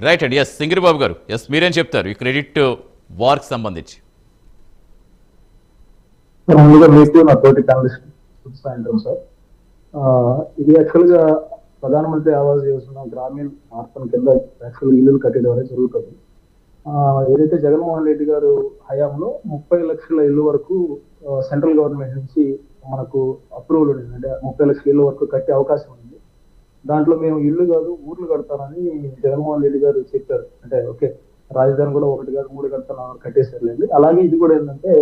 Right అండి. Yes సింగిరిబాబు గారు, yes మీరేం చెప్తారు ఈ క్రెడిట్ వార్కి సంబంధించి? ముందుగా మీకు నా తోటి ప్యానలిస్ట్ సాయంత్రం సార్. ఇది యాక్చువల్గా ప్రధానమంత్రి ఆవాస్ యోజన గ్రామీణ మార్పణ కింద యాక్చువల్ ఇల్లులు కట్టడం అనేది జరుగుతుంది. ఏదైతే జగన్మోహన్ రెడ్డి గారు హయాంలో 30 లక్షల ఇల్లు వరకు సెంట్రల్ గవర్నమెంట్ నుంచి మనకు అప్రూవల్ ఉంది, అంటే 30 లక్షల ఇల్లు వరకు కట్టే అవకాశం ఉంది. దాంట్లో మేము ఇల్లు కాదు ఊర్లు కడతానని జగన్మోహన్ రెడ్డి గారు చెప్పారు. అంటే ఓకే, రాజధాని కూడా 1 కాదు 3 కడతాను కట్టేసారులేండి. అలాగే ఇది కూడా ఏంటంటే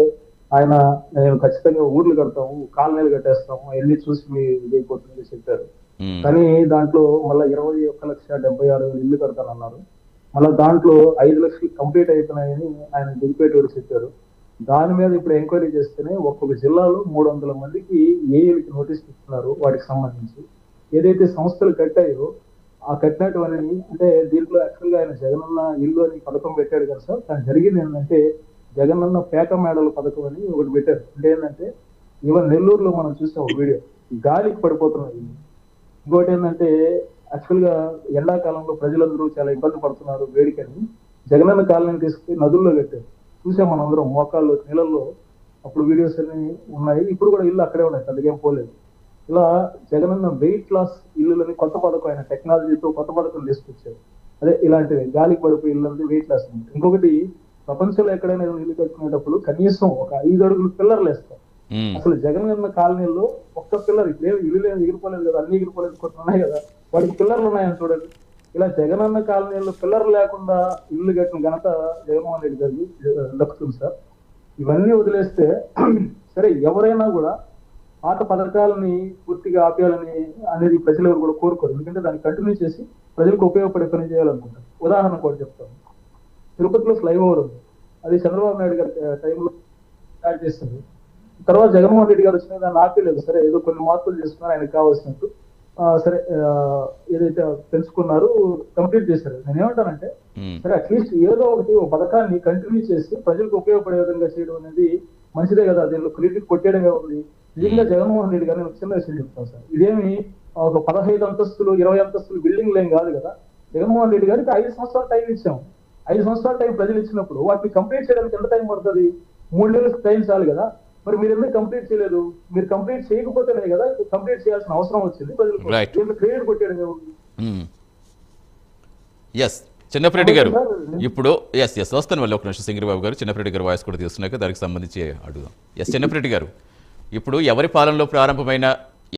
ఆయన నేను ఖచ్చితంగా ఊర్లు కడతాము, కాలనీలు కట్టేస్తాము, అవన్నీ చూసి మీ ఇదైపోతుంది చెప్పారు. కానీ దాంట్లో మళ్ళీ 21,76,000 ఇల్లు కడతానన్నారు. మళ్ళీ దాంట్లో 5 లక్షలు కంప్లీట్ అయిపోయినాయని ఆయన దిగిపేటోడు చెప్పారు. దాని మీద ఇప్పుడు ఎంక్వైరీ చేస్తేనే ఒక్కొక్క జిల్లాలో 300 మందికి ఏఈలకి నోటీస్ ఇస్తున్నారు. వాటికి సంబంధించి ఏదైతే సంస్థలు కట్టాయో ఆ కట్టినటువంటి, అంటే దీంట్లో యాక్చువల్ గా ఆయన జగనన్న ఇల్లు అని పథకం పెట్టాడు కదా సార్. కానీ జరిగింది ఏంటంటే జగనన్న పేట మేడల పథకం అని ఒకటి పెట్టారు. అంటే ఏంటంటే ఈవెన్ నెల్లూరులో మనం చూసాం ఒక వీడియో, గాలికి పడిపోతున్నాయి. ఇంకోటి ఏంటంటే యాక్చువల్ గా ఎండాకాలంలో ప్రజలందరూ చాలా ఇబ్బంది పడుతున్నారు వేడికని జగనన్న కాలనీ తీసుకుని నదుల్లో కట్టారు. చూసాం మనందరం మోకాళ్ళు నీళ్ళల్లో. అప్పుడు వీడియోస్ అన్ని ఉన్నాయి. ఇప్పుడు కూడా ఇల్లు అక్కడే ఉన్నాయి, అందుకేం పోలేదు. ఇలా జగనన్న వెయిట్ లాస్ ఇల్లులని కొత్త పథకం, ఆయన టెక్నాలజీతో కొత్త పథకం తీసుకొచ్చారు. అదే ఇలాంటివి గాలికి పడిపోయి ఇల్లు అంటే వెయిట్ లాస్ ఉంటుంది. ఇంకొకటి, ప్రపంచంలో ఎక్కడైనా ఇల్లు కట్టుకునేటప్పుడు కనీసం ఒక 5 అడుగులు పిల్లర్లు వేస్తారు. అసలు జగనన్న కాలనీలో ఒక్క పిల్లర్, ఇప్పుడేమి ఇల్లు ఎగిరిపోలేదు కదా, అన్ని ఎగిరిపోలేదు కొన్ని ఉన్నాయి కదా, వాటికి పిల్లర్లు ఉన్నాయని చూడండి. ఇలా జగనన్న కాలనీలో పిల్లర్లు లేకుండా ఇల్లు కట్టిన ఘనత జగన్మోహన్ రెడ్డి గారికి దక్కుతుంది సార్. ఇవన్నీ వదిలేస్తే సరే, ఎవరైనా కూడా పాత పథకాలని పూర్తిగా ఆపేయాలని అనేది ప్రజలు ఎవరు కూడా కోరుకోరు. ఎందుకంటే దాన్ని కంటిన్యూ చేసి ప్రజలకు ఉపయోగపడే పని చేయాలనుకుంటారు. ఉదాహరణ కూడా చెప్తాను. తిరుపతిలో ఫ్లైఓవర్ ఉంది, అది చంద్రబాబు నాయుడు గారి టైంలో స్టార్ట్ చేస్తుంది. తర్వాత జగన్మోహన్ రెడ్డి గారు వచ్చిన దాన్ని ఆపేయలేదు. సరే, ఏదో కొన్ని మార్పులు చేసుకున్నారు ఆయనకు కావాల్సినట్టు. సరే, ఏదైతే పెంచుకున్నారు కంప్లీట్ చేశారు. నేనేమంటానంటే సరే, అట్లీస్ట్ ఏదో ఒకటి ఒక పథకాన్ని కంటిన్యూ చేసి ప్రజలకు ఉపయోగపడే విధంగా చేయడం అనేది మంచిదే కదా. దీనిలో క్రెడిట్ కొట్టేయడమే ఉంది. నిజంగా జగన్మోహన్ రెడ్డి గారు నేను చిన్న విషయం చెప్తాను సార్. ఇదేమి ఒక 15 అంతస్తులు 20 అంతస్తులు బిల్డింగ్లు ఏం కాదు కదా. జగన్మోహన్ రెడ్డి గారికి 5 సంవత్సరాలు టైం ఇచ్చాం. 5 సంవత్సరాల టైం ప్రజలు ఇచ్చినప్పుడు వాటిని కంప్లీట్ చేయడానికి ఎంత టైం పడుతుంది? 3 నెలలకు టైం చాలు కదా. మరి మీరు ఎందుకు కంప్లీట్ చేయలేదు? మీరు కంప్లీట్ చేయకపోతేనే కదా కంప్లీట్ చేయాల్సిన అవసరం వచ్చింది. ప్రజలకు క్రెడిట్ కొట్టేయడం ఎస్ చిన్నప్రెడ్డి గారు ఇప్పుడు వస్తాను మళ్ళీ ఒక నిమిషం. సింగిరిబాబు గారు చిన్నప్రెడ్డి గారు వాయిస్ కూడా తీసుకున్నాక దానికి సంబంధించి అడుగుదాం. చిన్నప్రెడ్డి గారు, ఇప్పుడు ఎవరి పాలనలో ప్రారంభమైన